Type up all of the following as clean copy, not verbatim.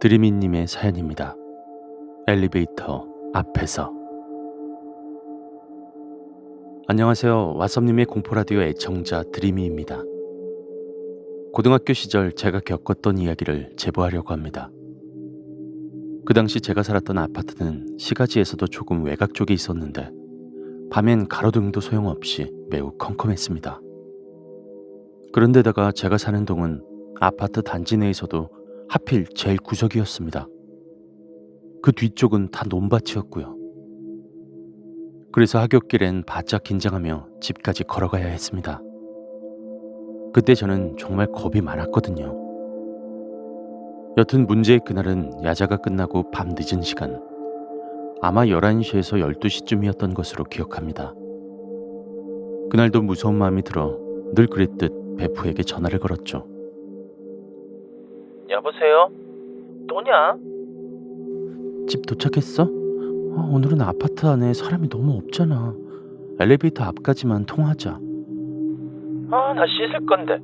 드리미님의 사연입니다. 엘리베이터 앞에서. 안녕하세요. 왓썹님의 공포라디오 애청자 드리미입니다. 고등학교 시절 제가 겪었던 이야기를 제보하려고 합니다. 그 당시 제가 살았던 아파트는 시가지에서도 조금 외곽 쪽에 있었는데 밤엔 가로등도 소용없이 매우 컴컴했습니다. 그런데다가 제가 사는 동은 아파트 단지 내에서도 하필 제일 구석이었습니다. 그 뒤쪽은 다 논밭이었고요. 그래서 하굣길엔 바짝 긴장하며 집까지 걸어가야 했습니다. 그때 저는 정말 겁이 많았거든요. 여튼 문제의 그날은 야자가 끝나고 밤 늦은 시간, 아마 11시에서 12시쯤이었던 것으로 기억합니다. 그날도 무서운 마음이 들어 늘 그랬듯 베프에게 전화를 걸었죠. 여보세요? 또냐? 집 도착했어? 오늘은 아파트 안에 사람이 너무 없잖아. 엘리베이터 앞까지만 통화하자. 나 씻을 건데.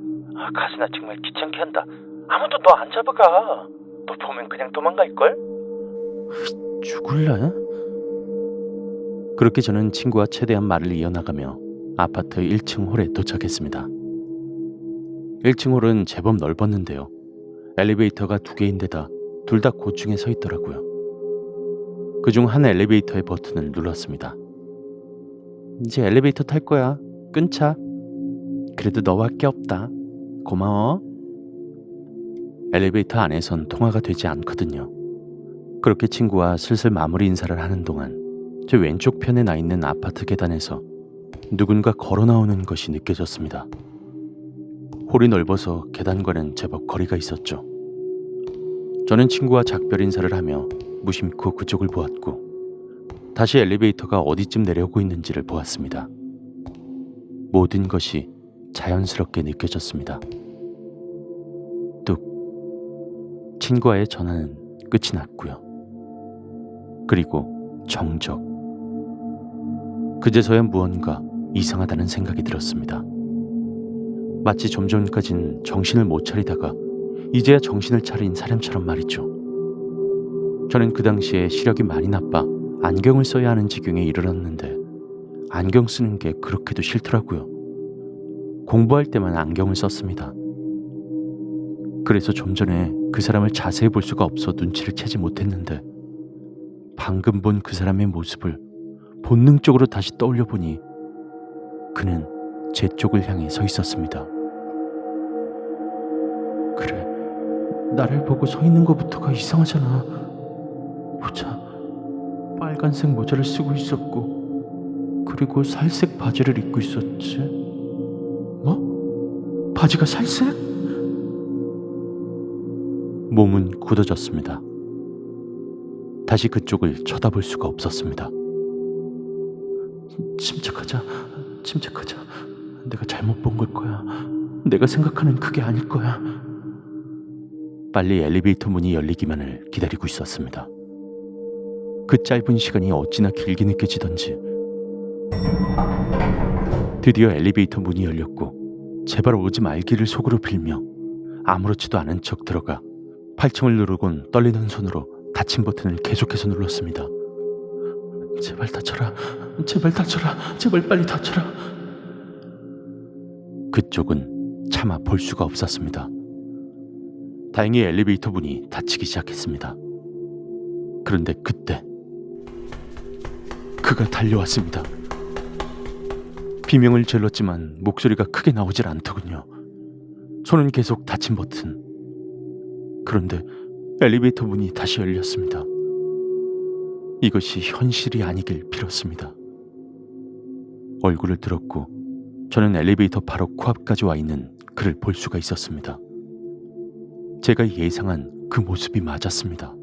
가스나 정말 귀찮게 한다. 아무도 너 안 잡아가. 너 보면 그냥 도망갈걸? 죽을래? 그렇게 저는 친구와 최대한 말을 이어나가며 아파트 1층 홀에 도착했습니다. 1층 홀은 제법 넓었는데요. 엘리베이터가 2개인데다 둘 다 고층에 서 있더라고요. 그중 한 엘리베이터의 버튼을 눌렀습니다. 이제 엘리베이터 탈 거야. 끊자. 그래도 너밖에 없다. 고마워. 엘리베이터 안에선 통화가 되지 않거든요. 그렇게 친구와 슬슬 마무리 인사를 하는 동안 제 왼쪽 편에 나 있는 아파트 계단에서 누군가 걸어 나오는 것이 느껴졌습니다. 홀이 넓어서 계단과는 제법 거리가 있었죠. 저는 친구와 작별 인사를 하며 무심코 그쪽을 보았고 다시 엘리베이터가 어디쯤 내려오고 있는지를 보았습니다. 모든 것이 자연스럽게 느껴졌습니다. 뚝. 친구와의 전화는 끝이 났고요. 그리고 정적. 그제서야 무언가 이상하다는 생각이 들었습니다. 마치 좀 전까진 정신을 못 차리다가 이제야 정신을 차린 사람처럼 말이죠. 저는 그 당시에 시력이 많이 나빠 안경을 써야 하는 지경에 이르렀는데 안경 쓰는 게 그렇게도 싫더라고요. 공부할 때만 안경을 썼습니다. 그래서 좀 전에 그 사람을 자세히 볼 수가 없어 눈치를 채지 못했는데 방금 본 그 사람의 모습을 본능적으로 다시 떠올려 보니 그는 제 쪽을 향해 서 있었습니다. 그래, 나를 보고 서 있는 것부터가 이상하잖아. 보자, 빨간색 모자를 쓰고 있었고 그리고 살색 바지를 입고 있었지. 뭐? 바지가 살색? 몸은 굳어졌습니다. 다시 그쪽을 쳐다볼 수가 없었습니다. 침착하자. 내가 잘못 본 걸 거야. 내가 생각하는 그게 아닐 거야. 빨리 엘리베이터 문이 열리기만을 기다리고 있었습니다. 그 짧은 시간이 어찌나 길게 느껴지던지. 드디어 엘리베이터 문이 열렸고 제발 오지 말기를 속으로 빌며 아무렇지도 않은 척 들어가 8층을 누르곤 떨리는 손으로 닫힌 버튼을 계속해서 눌렀습니다. 제발 닫혀라. 제발 빨리 닫혀라. 그쪽은 차마 볼 수가 없었습니다. 다행히 엘리베이터 문이 닫히기 시작했습니다. 그런데 그때 그가 달려왔습니다. 비명을 질렀지만 목소리가 크게 나오질 않더군요. 손은 계속 닫힌 버튼. 그런데 엘리베이터 문이 다시 열렸습니다. 이것이 현실이 아니길 빌었습니다. 얼굴을 들었고 저는 엘리베이터 바로 코앞까지 와 있는 그를 볼 수가 있었습니다. 제가 예상한 그 모습이 맞았습니다.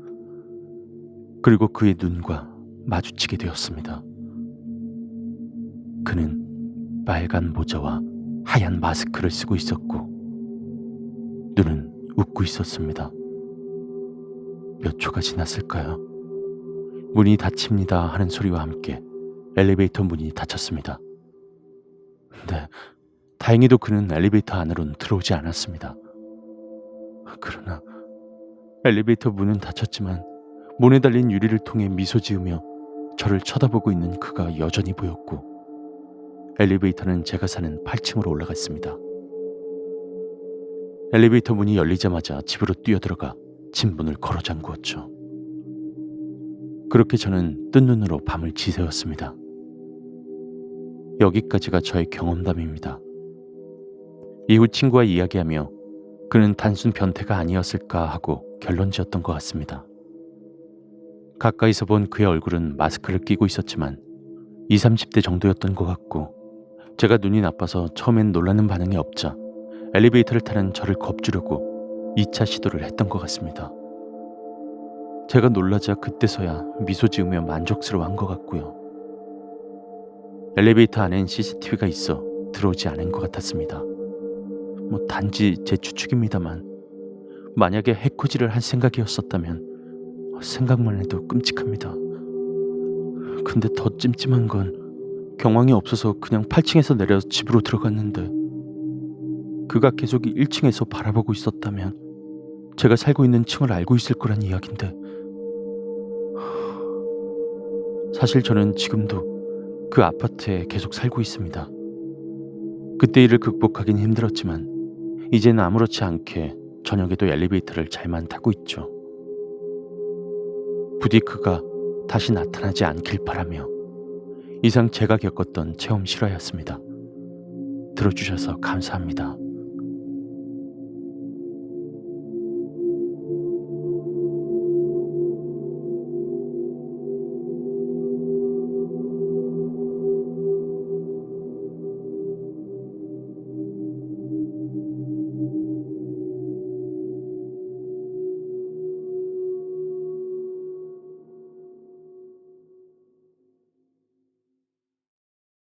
그리고 그의 눈과 마주치게 되었습니다. 그는 빨간 모자와 하얀 마스크를 쓰고 있었고 눈은 웃고 있었습니다. 몇 초가 지났을까요? 문이 닫힙니다 하는 소리와 함께 엘리베이터 문이 닫혔습니다. 네, 다행히도 그는 엘리베이터 안으로는 들어오지 않았습니다. 그러나 엘리베이터 문은 닫혔지만 문에 달린 유리를 통해 미소 지으며 저를 쳐다보고 있는 그가 여전히 보였고, 엘리베이터는 제가 사는 8층으로 올라갔습니다. 엘리베이터 문이 열리자마자 집으로 뛰어들어가 집 문을 걸어 잠그었죠. 그렇게 저는 뜬 눈으로 밤을 지새웠습니다. 여기까지가 저의 경험담입니다. 이후 친구와 이야기하며 그는 단순 변태가 아니었을까 하고 결론 지었던 것 같습니다. 가까이서 본 그의 얼굴은 마스크를 끼고 있었지만 20, 30대 정도였던 것 같고, 제가 눈이 나빠서 처음엔 놀라는 반응이 없자 엘리베이터를 타는 저를 겁주려고 2차 시도를 했던 것 같습니다. 제가 놀라자 그때서야 미소 지으며 만족스러워한 것 같고요. 엘리베이터 안엔 CCTV가 있어 들어오지 않은 것 같았습니다. 단지 제 추측입니다만, 만약에 해코지를 할 생각이었었다면 생각만 해도 끔찍합니다. 근데 더 찜찜한 건 경황이 없어서 그냥 8층에서 내려 집으로 들어갔는데, 그가 계속 1층에서 바라보고 있었다면 제가 살고 있는 층을 알고 있을 거란 이야기인데, 사실 저는 지금도 그 아파트에 계속 살고 있습니다. 그때 일을 극복하긴 힘들었지만 이제는 아무렇지 않게 저녁에도 엘리베이터를 잘만 타고 있죠. 부디 그가 다시 나타나지 않길 바라며, 이상 제가 겪었던 체험 실화였습니다. 들어주셔서 감사합니다.